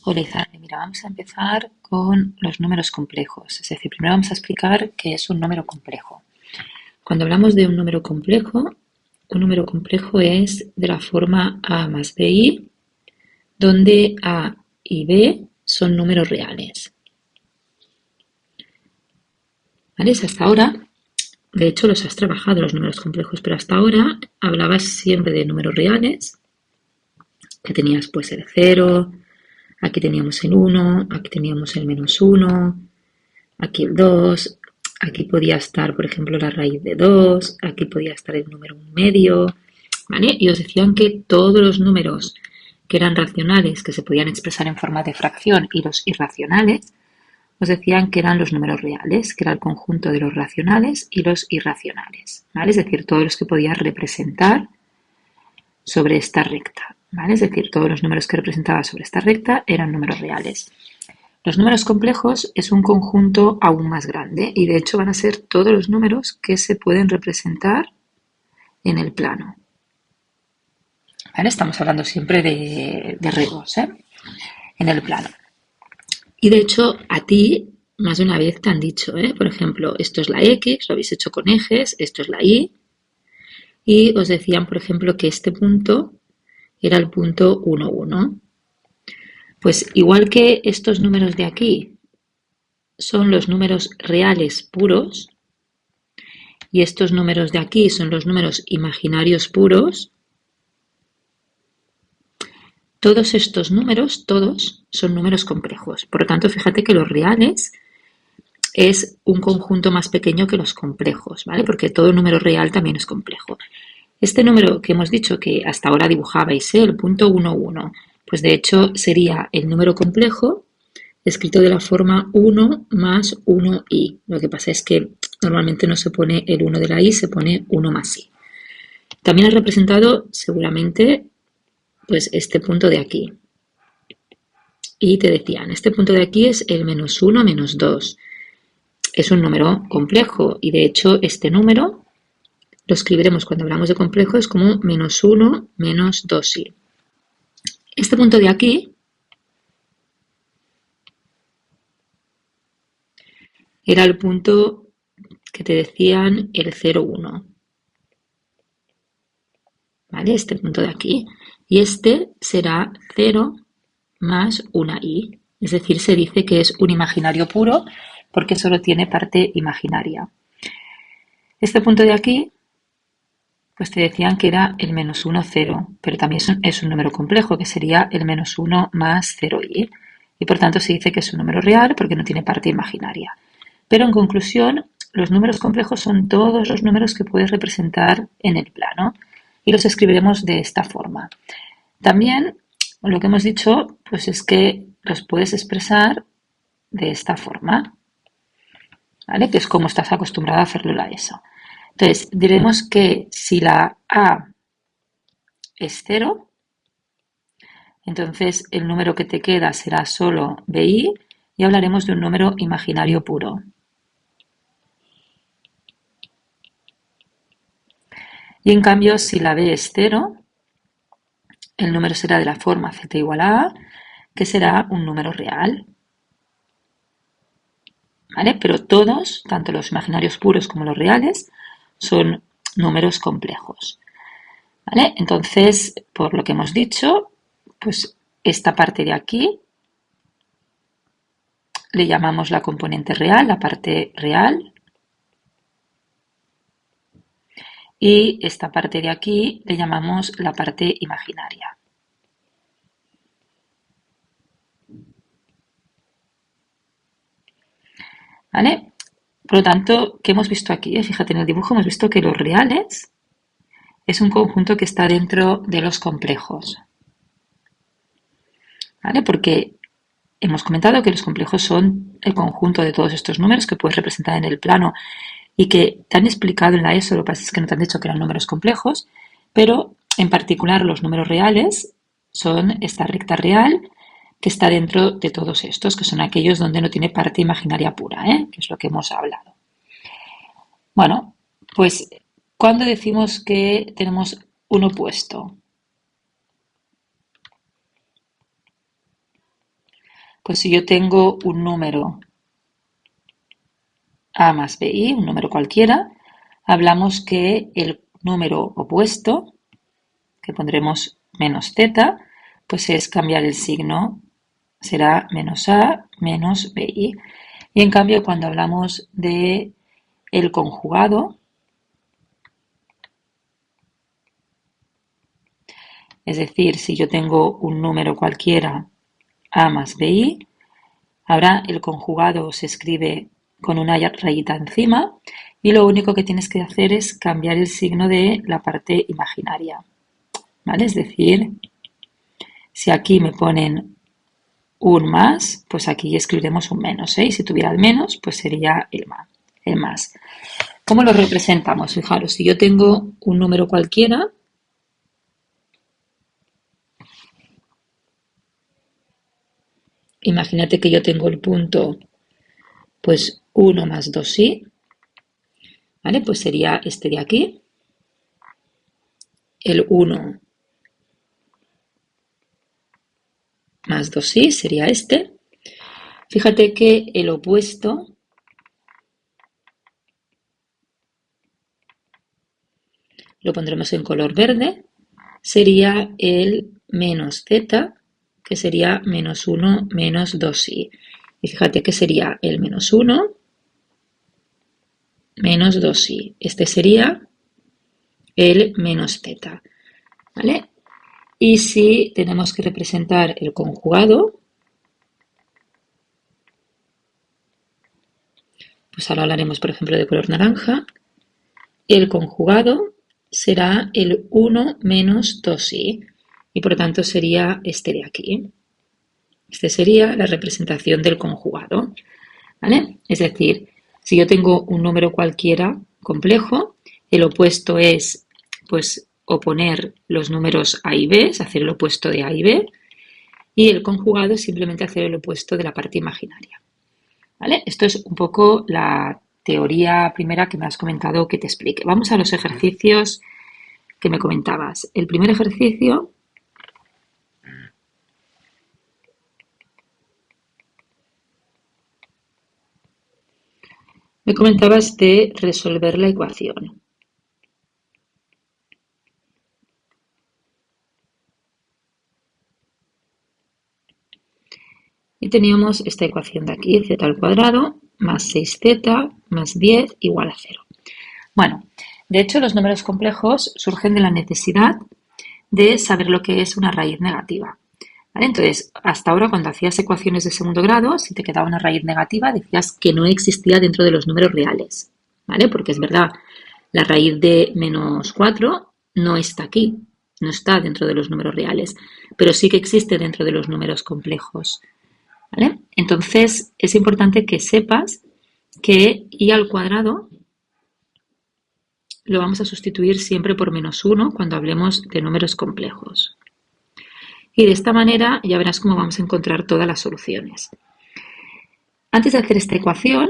Hola Izarde, mira, vamos a empezar con los números complejos. Es decir, primero vamos a explicar qué es un número complejo. Cuando hablamos de un número complejo es de la forma a más bi, donde a y b son números reales. ¿Vale? Hasta ahora, de hecho, los has trabajado los números complejos, pero hasta ahora hablabas siempre de números reales, que tenías pues el 0, aquí teníamos el 1, aquí teníamos el -1, aquí el 2, aquí podía estar, por ejemplo, la raíz de 2, aquí podía estar el número 1/2, ¿vale? Y os decían que todos los números que eran racionales, que se podían expresar en forma de fracción, y los irracionales, os decían que eran los números reales, que era el conjunto de los racionales y los irracionales, ¿vale? Es decir, todos los que podías representar sobre esta recta, ¿vale? Es decir, todos los números que representaba sobre esta recta eran números reales. Los números complejos es un conjunto aún más grande y de hecho van a ser todos los números que se pueden representar en el plano. ¿Vale? Estamos hablando siempre de regos, ¿eh? En el plano. Y de hecho a ti más de una vez te han dicho, por ejemplo, esto es la X, lo habéis hecho con ejes, esto es la Y, y os decían, por ejemplo, que este punto era el punto 1, 1. Pues igual que estos números de aquí son los números reales puros y estos números de aquí son los números imaginarios puros, todos estos números, todos son números complejos. Por lo tanto, fíjate que los reales es un conjunto más pequeño que los complejos, ¿vale? Porque todo número real también es complejo. Este número que hemos dicho que hasta ahora dibujabais, el punto 1, 1, pues de hecho sería el número complejo escrito de la forma 1 más 1i. Lo que pasa es que normalmente no se pone el 1 de la i, se pone 1 más i. También has representado seguramente pues este punto de aquí. Y te decían, este punto de aquí es el -1, -2. Es un número complejo y de hecho este número lo escribiremos cuando hablamos de complejos como -1 menos 2i. Este punto de aquí era el punto que te decían el 0, 1. ¿Vale? Este punto de aquí. Y este será 0 más una i. Es decir, se dice que es un imaginario puro porque solo tiene parte imaginaria. Este punto de aquí, pues te decían que era el -1, 0, pero también es un número complejo, que sería el -1 más 0i. Y por tanto se dice que es un número real porque no tiene parte imaginaria. Pero en conclusión, los números complejos son todos los números que puedes representar en el plano y los escribiremos de esta forma. También lo que hemos dicho pues es que los puedes expresar de esta forma, ¿vale? Que es como estás acostumbrado a hacerlo la ESO. Entonces, diremos que si la A es 0, entonces el número que te queda será solo BI y hablaremos de un número imaginario puro. Y en cambio, si la B es 0, el número será de la forma z igual a A, que será un número real. ¿Vale? Pero todos, tanto los imaginarios puros como los reales, son números complejos. ¿Vale? Entonces, por lo que hemos dicho, pues esta parte de aquí le llamamos la componente real, la parte real. Y esta parte de aquí le llamamos la parte imaginaria. ¿Vale? Por lo tanto, ¿qué hemos visto aquí? Fíjate, en el dibujo hemos visto que los reales es un conjunto que está dentro de los complejos. ¿Vale? Porque hemos comentado que los complejos son el conjunto de todos estos números que puedes representar en el plano y que te han explicado en la ESO, lo que pasa es que no te han dicho que eran números complejos, pero en particular los números reales son esta recta real que está dentro de todos estos, que son aquellos donde no tiene parte imaginaria pura, que es lo que hemos hablado. Bueno, pues cuando decimos que tenemos un opuesto, Pues si yo tengo un número a más bi, un número cualquiera, hablamos que el número opuesto, que pondremos menos z, pues es cambiar el signo, será menos a menos bi. Y en cambio, cuando hablamos de el conjugado, es decir, si yo tengo un número cualquiera a más bi, ahora el conjugado se escribe con una rayita encima y lo único que tienes que hacer es cambiar el signo de la parte imaginaria. ¿Vale? Es decir, si aquí me ponen un más, pues aquí escribiremos un menos, ¿eh? Y si tuviera el menos, pues sería el más. ¿Cómo lo representamos? Fijaros, si yo tengo un número cualquiera, imagínate que yo tengo el punto, pues 1 más 2i, ¿vale? Pues sería este de aquí, el 1 más 2i sería este. Fíjate que el opuesto lo pondremos en color verde, sería el menos z, que sería menos 1 menos 2i. Y fíjate que sería el menos 1 menos 2i. Este sería el menos z, ¿vale? Y si tenemos que representar el conjugado, pues ahora hablaremos, por ejemplo, de color naranja, el conjugado será el 1 menos 2i y por lo tanto sería este de aquí. Este sería la representación del conjugado, ¿vale? Es decir, si yo tengo un número cualquiera complejo, el opuesto es, pues, oponer los números a y b, es hacer el opuesto de a y b, y el conjugado es simplemente hacer el opuesto de la parte imaginaria, ¿vale? Esto es un poco la teoría primera que me has comentado que te explique. Vamos a los ejercicios que me comentabas. El primer ejercicio me comentabas de resolver la ecuación. Y teníamos esta ecuación de aquí, z al cuadrado más 6z más 10 igual a 0. Bueno, de hecho los números complejos surgen de la necesidad de saber lo que es una raíz negativa. ¿Vale? Entonces, hasta ahora cuando hacías ecuaciones de segundo grado, si te quedaba una raíz negativa, decías que no existía dentro de los números reales. ¿Vale? Porque es verdad, la raíz de menos 4 no está aquí, no está dentro de los números reales, pero sí que existe dentro de los números complejos. ¿Vale? Entonces, es importante que sepas que y al cuadrado lo vamos a sustituir siempre por menos 1 cuando hablemos de números complejos. Y de esta manera ya verás cómo vamos a encontrar todas las soluciones. Antes de hacer esta ecuación,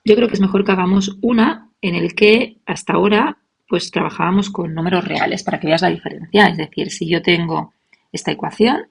yo creo que es mejor que hagamos una en el que hasta ahora pues trabajábamos con números reales para que veas la diferencia. Es decir, si yo tengo esta ecuación,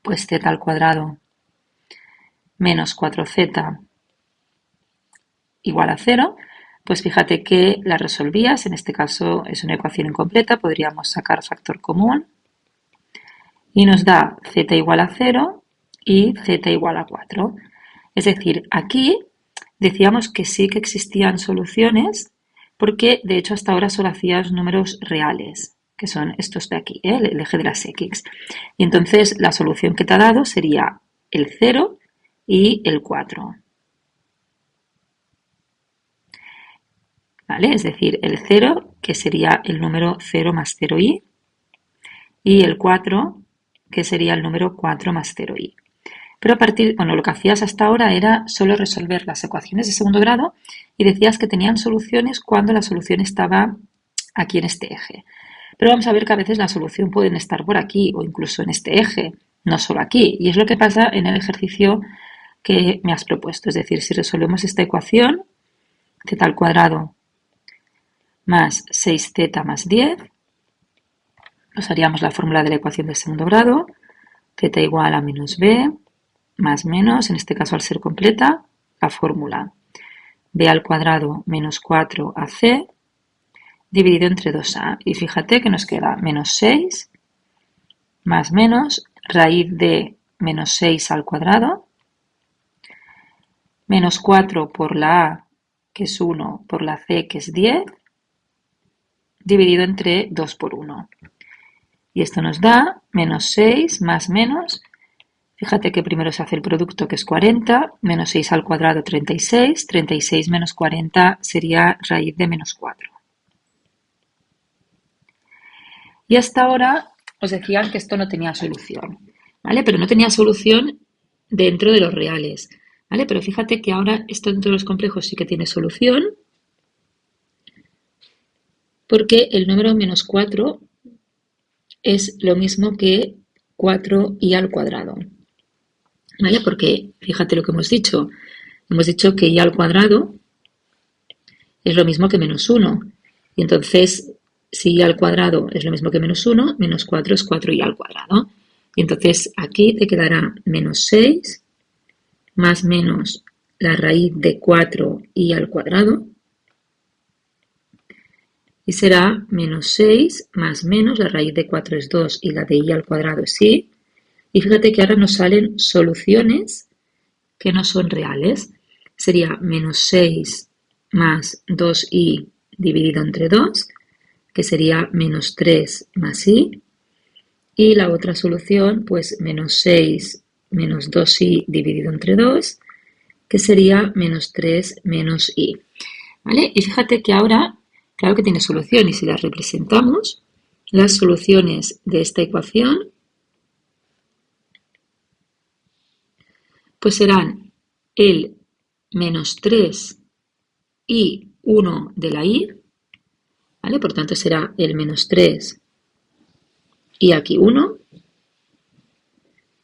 pues z al cuadrado menos 4z igual a 0, pues fíjate que la resolvías, en este caso es una ecuación incompleta, podríamos sacar factor común y nos da z igual a 0 y z igual a 4. Es decir, aquí decíamos que sí que existían soluciones porque de hecho hasta ahora solo hacías números reales, que son estos de aquí, el eje de las x. Y entonces la solución que te ha dado sería el 0 y el 4. ¿Vale? Es decir, el 0, que sería el número 0 más 0i, y el 4, que sería el número 4 más 0i. Pero lo que hacías hasta ahora era solo resolver las ecuaciones de segundo grado y decías que tenían soluciones cuando la solución estaba aquí en este eje. Pero vamos a ver que a veces la solución puede estar por aquí o incluso en este eje, no solo aquí. Y es lo que pasa en el ejercicio que me has propuesto. Es decir, si resolvemos esta ecuación, z al cuadrado más 6z más 10, usaríamos la fórmula de la ecuación de segundo grado, z igual a menos b más menos, en este caso al ser completa, la fórmula b al cuadrado menos 4ac dividido entre 2a. Y fíjate que nos queda menos 6 más menos raíz de menos 6 al cuadrado, menos 4 por la a, que es 1, por la c, que es 10, dividido entre 2 por 1. Y esto nos da menos 6 más menos, fíjate que primero se hace el producto, que es 40, menos 6 al cuadrado 36, 36 menos 40 sería raíz de menos 4. Y hasta ahora os decían que esto no tenía solución, ¿vale? Pero no tenía solución dentro de los reales, ¿vale? Pero fíjate que ahora esto dentro de los complejos sí que tiene solución, porque el número menos 4 es lo mismo que 4i al cuadrado, ¿vale? Porque fíjate lo que hemos dicho que i al cuadrado es lo mismo que menos 1, y entonces si i al cuadrado es lo mismo que menos 1, menos 4 es 4i al cuadrado. Y entonces aquí te quedará menos 6 más menos la raíz de 4i al cuadrado, y será menos 6 más menos la raíz de 4 es 2 y la de i al cuadrado es i. Y fíjate que ahora nos salen soluciones que no son reales. Sería menos 6 más 2i dividido entre 2, que sería menos 3 más i. Y la otra solución, pues menos 6 menos 2i dividido entre 2, que sería menos 3 menos i. ¿Vale? Y fíjate que ahora, claro que tiene solución, y si las representamos, las soluciones de esta ecuación pues serán el menos 3 y 1 de la i, ¿vale? Por tanto será el menos 3 y aquí 1.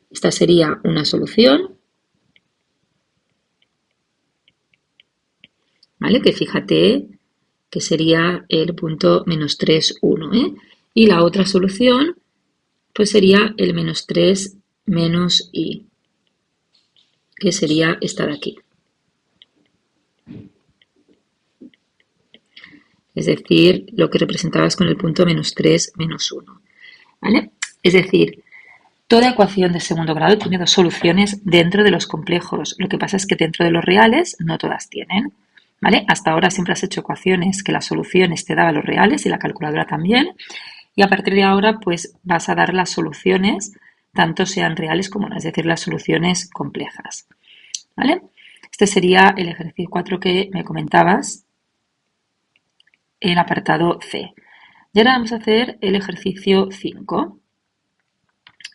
Esta sería una solución, ¿vale? Que fíjate que sería el punto menos 3, 1, ¿eh? Y la otra solución pues sería el menos 3 menos i, que sería esta de aquí. Es decir, lo que representabas con el punto menos 3 menos 1, ¿vale? Es decir, toda ecuación de segundo grado tiene dos soluciones dentro de los complejos. Lo que pasa es que dentro de los reales no todas tienen, ¿vale? Hasta ahora siempre has hecho ecuaciones que las soluciones te daban los reales y la calculadora también. Y a partir de ahora, pues vas a dar las soluciones, tanto sean reales como no, es decir, las soluciones complejas, ¿vale? Este sería el ejercicio 4 que me comentabas, el apartado C. Y ahora vamos a hacer el ejercicio 5.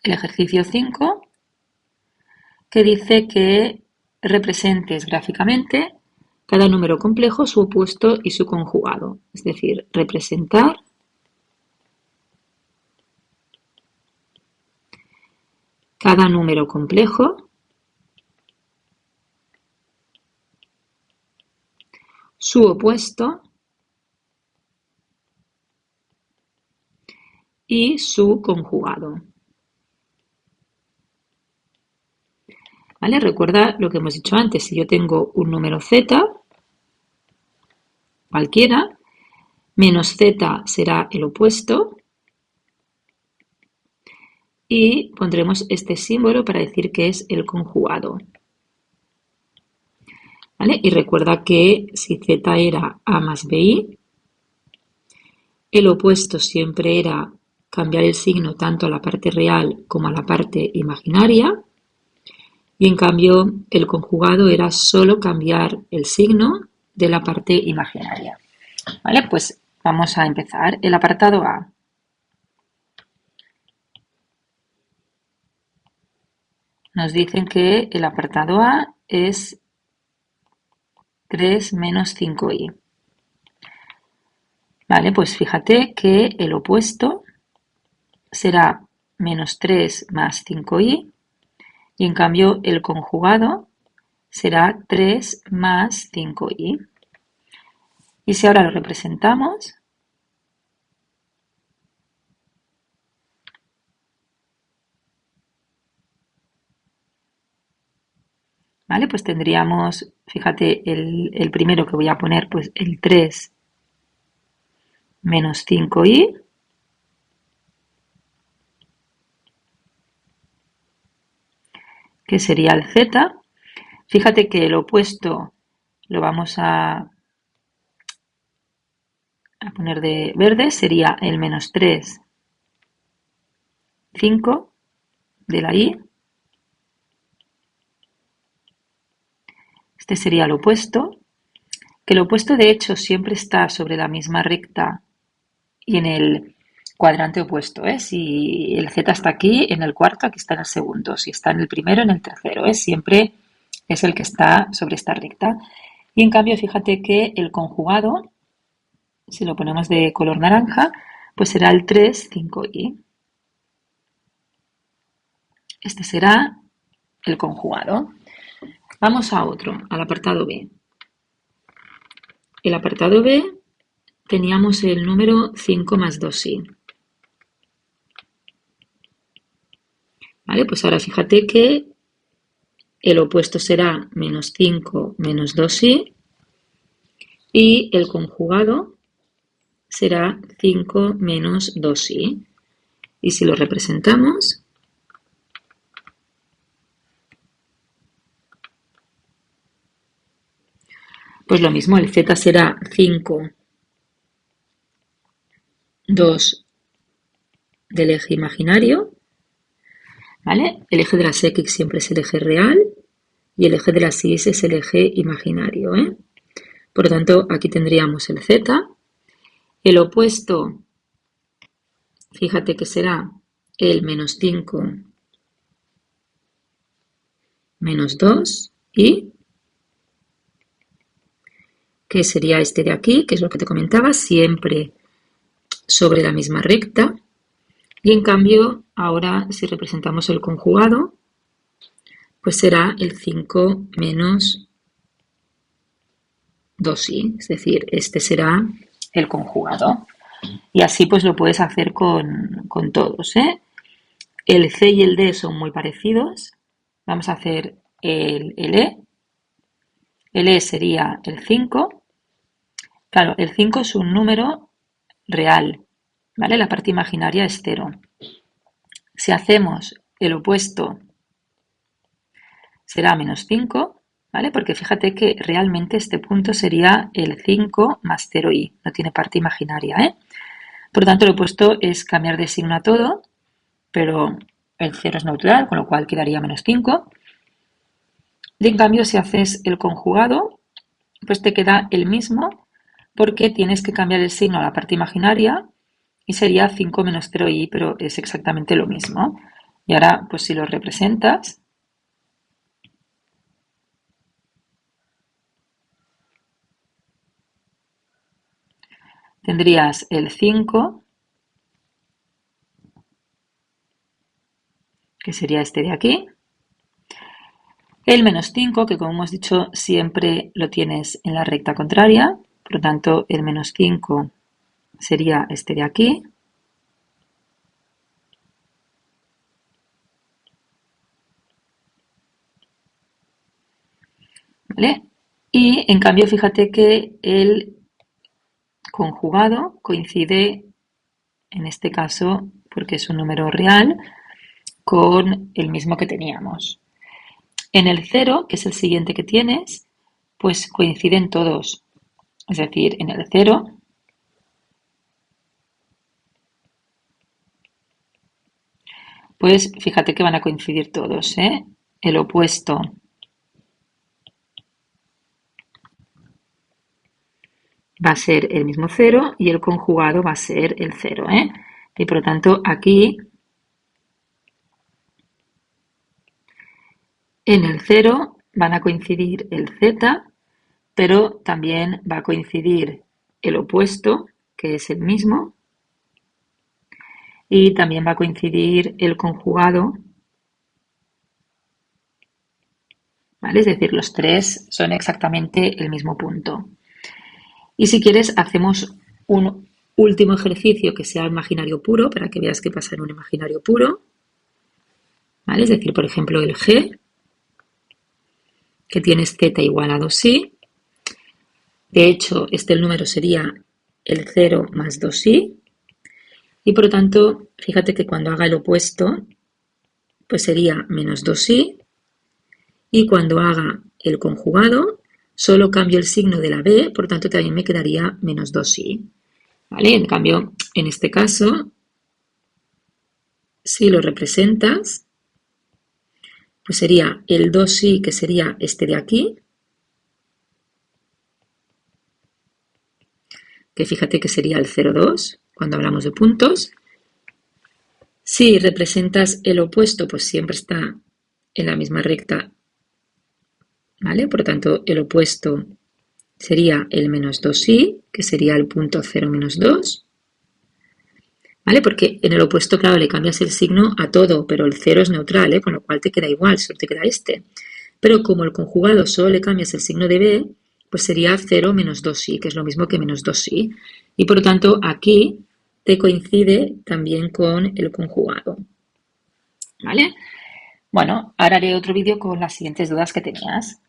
El ejercicio 5 que dice que representes gráficamente cada número complejo, su opuesto y su conjugado. Es decir, representar cada número complejo, su opuesto y su conjugado. ¿Vale? Recuerda lo que hemos dicho antes. Si yo tengo un número z, cualquiera, menos z será el opuesto y pondremos este símbolo para decir que es el conjugado. ¿Vale? Y recuerda que si z era a más bi, el opuesto siempre era cambiar el signo tanto a la parte real como a la parte imaginaria, y en cambio el conjugado era solo cambiar el signo de la parte imaginaria. ¿Vale? Pues vamos a empezar. El apartado A. Nos dicen que el apartado A es 3 menos 5i. Vale, pues fíjate que el opuesto será menos 3 más 5i, y en cambio el conjugado será 3 más 5i. Y si ahora lo representamos, ¿vale? Pues tendríamos, fíjate, el primero que voy a poner, pues el 3 menos 5i, que sería el z. Fíjate que el opuesto lo vamos a poner de verde, sería el menos 3, 5 de la i. Este sería el opuesto, que el opuesto de hecho siempre está sobre la misma recta y en el cuadrante opuesto, ¿eh? Si el z está aquí, en el cuarto, aquí está en el segundo. Si está en el primero, en el tercero, ¿eh? Siempre es el que está sobre esta recta. Y en cambio, fíjate que el conjugado, si lo ponemos de color naranja, pues será el 3, 5i. Este será el conjugado. Vamos a otro, al apartado B. El apartado B teníamos el número 5 más 2i. ¿Vale? Pues ahora fíjate que el opuesto será menos 5 menos 2i y el conjugado será 5 menos 2i. Y si lo representamos, pues lo mismo, el z será 5, 2 del eje imaginario, ¿vale? El eje de las x siempre es el eje real y el eje de las y es el eje imaginario, ¿eh? Por lo tanto, aquí tendríamos el z. El opuesto, fíjate que será el menos 5 menos 2 y que sería este de aquí, que es lo que te comentaba, siempre sobre la misma recta. Y en cambio, ahora si representamos el conjugado, pues será el 5 menos 2i, es decir, este será el conjugado. Y así pues lo puedes hacer con todos, ¿eh? El C y el D son muy parecidos. Vamos a hacer el E. El E sería el 5. Claro, el 5 es un número real, ¿vale? La parte imaginaria es 0. Si hacemos el opuesto, será menos 5, ¿vale? Porque fíjate que realmente este punto sería el 5 más 0i, no tiene parte imaginaria, ¿eh? Por lo tanto, lo opuesto es cambiar de signo a todo, pero el 0 es neutral, con lo cual quedaría menos 5. Y en cambio, si haces el conjugado, pues te queda el mismo, porque tienes que cambiar el signo a la parte imaginaria y sería 5 menos 0i, pero es exactamente lo mismo. Y ahora, pues si lo representas, tendrías el 5, que sería este de aquí, el menos 5, que como hemos dicho siempre lo tienes en la recta contraria, por lo tanto el menos 5 sería este de aquí, ¿vale? Y en cambio fíjate que el conjugado coincide en este caso, porque es un número real, con el mismo que teníamos. En el 0, que es el siguiente que tienes, pues coinciden todos. Es decir, en el 0, pues fíjate que van a coincidir todos, ¿eh? El opuesto va a ser el mismo 0 y el conjugado va a ser el 0, ¿eh? Y por lo tanto aquí en el 0 van a coincidir el z, pero también va a coincidir el opuesto, que es el mismo, y también va a coincidir el conjugado, ¿vale? Es decir, los tres son exactamente el mismo punto. Y si quieres, hacemos un último ejercicio que sea imaginario puro, para que veas qué pasa en un imaginario puro, ¿vale? Es decir, por ejemplo, el G. que tienes z igual a 2i. De hecho, el número sería el 0 más 2i. Y por lo tanto, fíjate que cuando haga el opuesto, pues sería menos 2i. Y cuando haga el conjugado, solo cambio el signo de la b, por lo tanto también me quedaría menos 2i. ¿Vale? En cambio, en este caso, si lo representas, pues sería el 2i, que sería este de aquí, que fíjate que sería el 0,2 cuando hablamos de puntos. Si representas el opuesto, pues siempre está en la misma recta, ¿vale? Por lo tanto, el opuesto sería el menos 2i, que sería el punto 0 menos 2, ¿vale? Porque en el opuesto, claro, le cambias el signo a todo, pero el 0 es neutral, ¿eh? Con lo cual te queda igual, solo te queda este. Pero como el conjugado solo le cambias el signo de b, pues sería 0 menos 2i, que es lo mismo que menos 2i. Y por lo tanto, aquí te coincide también con el conjugado, ¿vale? Bueno, ahora haré otro vídeo con las siguientes dudas que tenías.